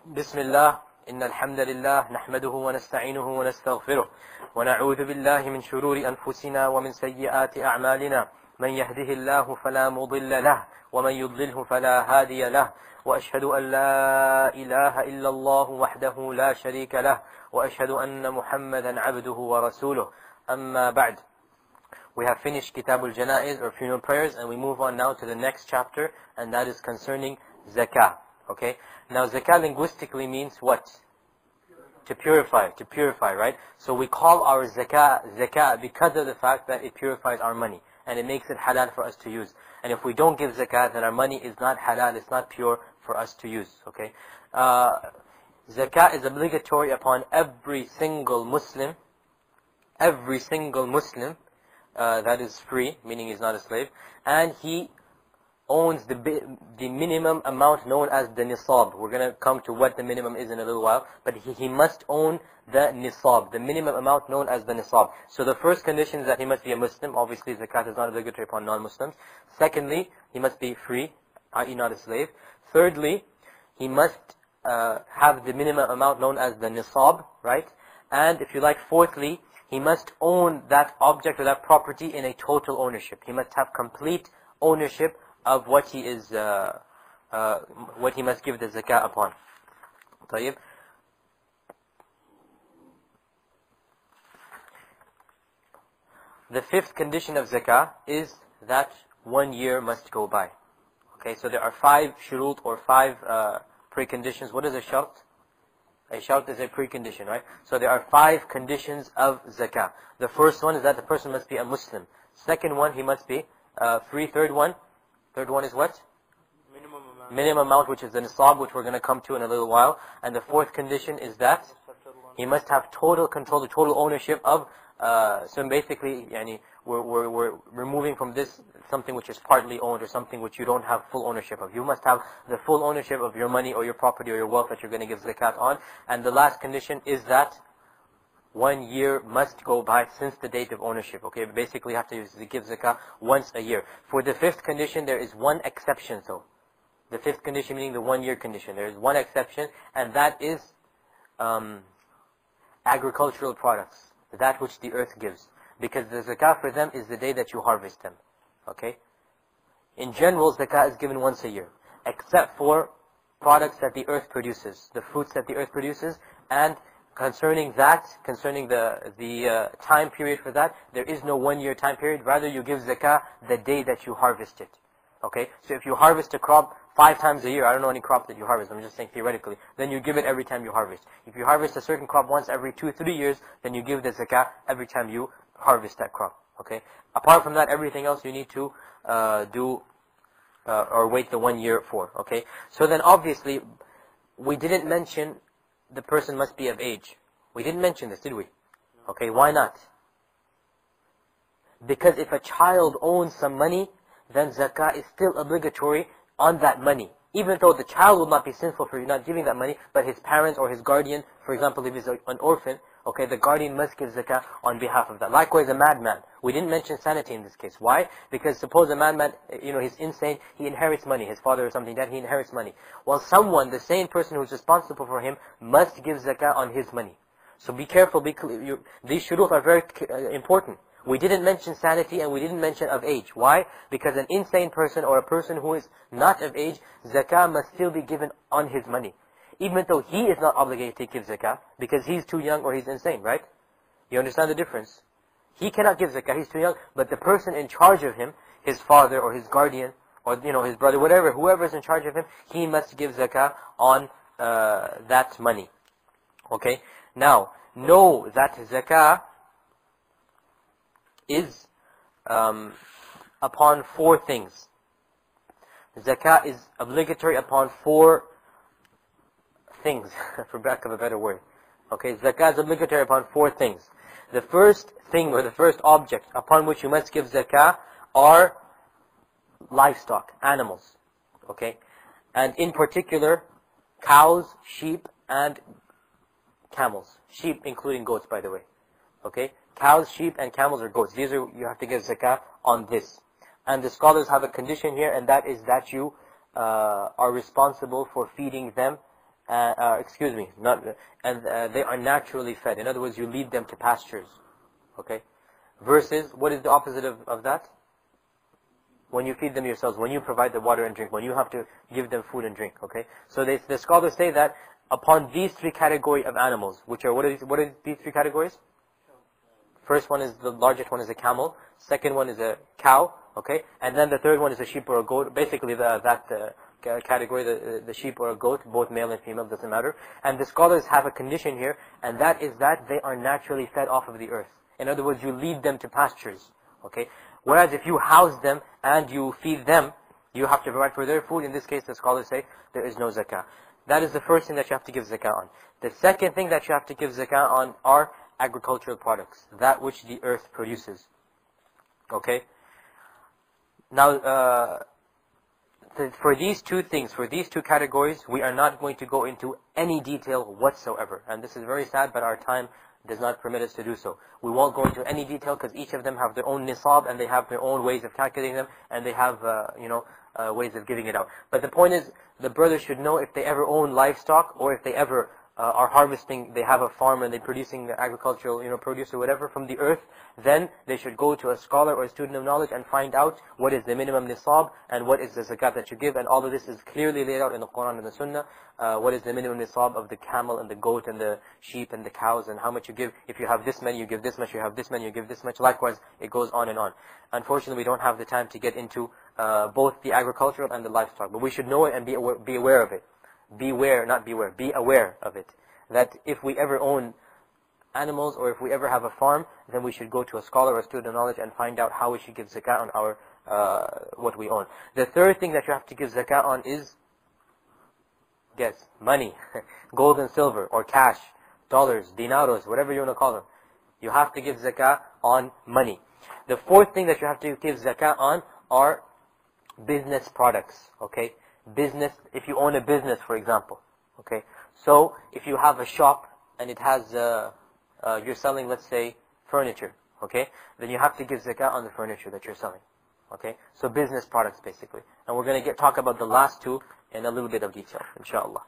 بسم الله إن الحمد لله نحمده ونستعينه ونستغفره ونعوذ بالله من شرور أنفسنا ومن سيئات أعمالنا من يهده الله فلا مضل له ومن يضلله فلا هادي له وأشهد أن لا إله إلا الله وحده لا شريك له وأشهد أن محمدا عبده ورسوله أما بعد. We have finished Kitab al-Janaiz, or funeral prayers, and we move on now to the next chapter, and that is concerning Zakah. Okay? Now Zakah linguistically means what? To purify, right? So we call our Zakah because of the fact that it purifies our money, and it makes it halal for us to use. And if we don't give Zakah, then our money is not halal, it's not pure for us to use. Okay? Zakah is obligatory upon every single Muslim, that is free, meaning he's not a slave, and he owns the minimum amount known as the nisab. We're going to come to what the minimum is in a little while, but he must own the nisab, the minimum amount known as the nisab. So the first condition is that he must be a Muslim. Obviously zakat is not obligatory upon non-Muslims. Secondly, he must be free, i.e. not a slave. Thirdly, he must have the minimum amount known as the nisab, right? And if you like, fourthly, he must own that object or that property in a total ownership. He must have complete ownership of what he is, what he must give the zakah upon. طيب. The fifth condition of zakah is that 1 year must go by. Okay, so there are 5 shurut or 5 preconditions. What is a shart? A shart is a precondition, right? So there are 5 conditions of zakah. The first one is that the person must be a Muslim. Second one, he must be free. Third one is what? Minimum amount, which is the nisab, which we're going to come to in a little while. And the fourth condition is that he must have total control, the total ownership of. So basically, we're removing from this something which is partly owned or something which you don't have full ownership of. You must have the full ownership of your money or your property or your wealth that you're going to give zakat on. And the last condition is that 1 year must go by since the date of ownership. Okay, basically you have to give zakah once a year. For the fifth condition, there is one exception though. The fifth condition meaning the 1 year condition. There is one exception, and that is agricultural products, that which the earth gives. Because the zakah for them is the day that you harvest them. Okay? In general, zakah is given once a year, except for products that the earth produces, the fruits that the earth produces, and concerning the time period for that, there is no 1 year time period. Rather, you give zakah the day that you harvest it. Okay? So if you harvest a crop 5 times a year, I don't know any crop that you harvest, I'm just saying theoretically, then you give it every time you harvest. If you harvest a certain crop once every 2-3 years, then you give the zakah every time you harvest that crop. Okay? Apart from that, everything else you need to do or wait the 1 year for. Okay? So then obviously, we didn't mention the person must be of age. We didn't mention this, did we? Okay, why not? Because if a child owns some money, then zakah is still obligatory on that money. Even though the child will not be sinful for you not giving that money, but his parents or his guardian, for example, if he's an orphan, okay, the guardian must give zakah on behalf of that. Likewise, a madman. We didn't mention sanity in this case. Why? Because suppose a madman, he's insane, he inherits money, his father or something, that he inherits money. Well, someone, the same person who's responsible for him, must give zakah on his money. So be careful, these shurut are very important. We didn't mention sanity and we didn't mention of age. Why? Because an insane person or a person who is not of age, zakah must still be given on his money. Even though he is not obligated to give zakah because he's too young or he's insane, right? You understand the difference? He cannot give zakah, he's too young, but the person in charge of him, his father or his guardian, or his brother, whoever is in charge of him, he must give zakah on that money. Okay? Now, know that zakah is upon 4 things. Zakah is obligatory upon 4 things, for lack of a better word. Okay, zakah is obligatory upon 4 things. The first thing or the first object upon which you must give zakah are livestock, animals. Okay, and in particular, cows, sheep, and camels. Sheep including goats, by the way. Okay, cows, sheep, and camels or goats. These are, you have to give zakah on this. And the scholars have a condition here, and that is that you are responsible for feeding them excuse me, not, and they are naturally fed. In other words, you lead them to pastures. Okay? Versus, what is the opposite of that? When you feed them yourselves, when you provide the water and drink, when you have to give them food and drink. Okay? So the scholars say that upon these three categories of animals, which are, what are these three categories? First one is, the largest one is a camel. Second one is a cow. Okay? And then the third one is a sheep or a goat. Basically, category, the sheep or a goat, both male and female, doesn't matter. And the scholars have a condition here, and that is that they are naturally fed off of the earth. In other words, you lead them to pastures. Okay? Whereas if you house them and you feed them, you have to provide for their food. In this case, the scholars say there is no zakah. That is the first thing that you have to give zakah on. The second thing that you have to give zakah on are agricultural products, that which the earth produces. Okay? Now, for these two things, for these two categories, we are not going to go into any detail whatsoever. And this is very sad, but our time does not permit us to do so. We won't go into any detail because each of them have their own nisab and they have their own ways of calculating them, and they have, ways of giving it out. But the point is, the brothers should know if they ever own livestock, or if they ever are harvesting, they have a farm and they're producing agricultural, produce or whatever from the earth, then they should go to a scholar or a student of knowledge and find out what is the minimum nisab and what is the zakat that you give. And all of this is clearly laid out in the Quran and the Sunnah. What is the minimum nisab of the camel and the goat and the sheep and the cows, and how much you give. If you have this many, you give this much. You have this many, you give this much. Likewise, it goes on and on. Unfortunately, we don't have the time to get into both the agricultural and the livestock, but we should know it and be aware of it. Beware, not beware, be aware of it. That if we ever own animals, or if we ever have a farm, then we should go to a scholar or a student of knowledge and find out how we should give zakah on our what we own. The third thing that you have to give zakah on is, guess, money, gold and silver, or cash, dollars, dinaros, whatever you want to call them. You have to give zakah on money. The fourth thing that you have to give zakah on are business products. Okay? Business, if you own a business, for example. Okay? So, if you have a shop and it has, you're selling, let's say, furniture. Okay? Then you have to give zakah on the furniture that you're selling. Okay? So business products, basically. And we're going to talk about the last two in a little bit of detail, inshallah.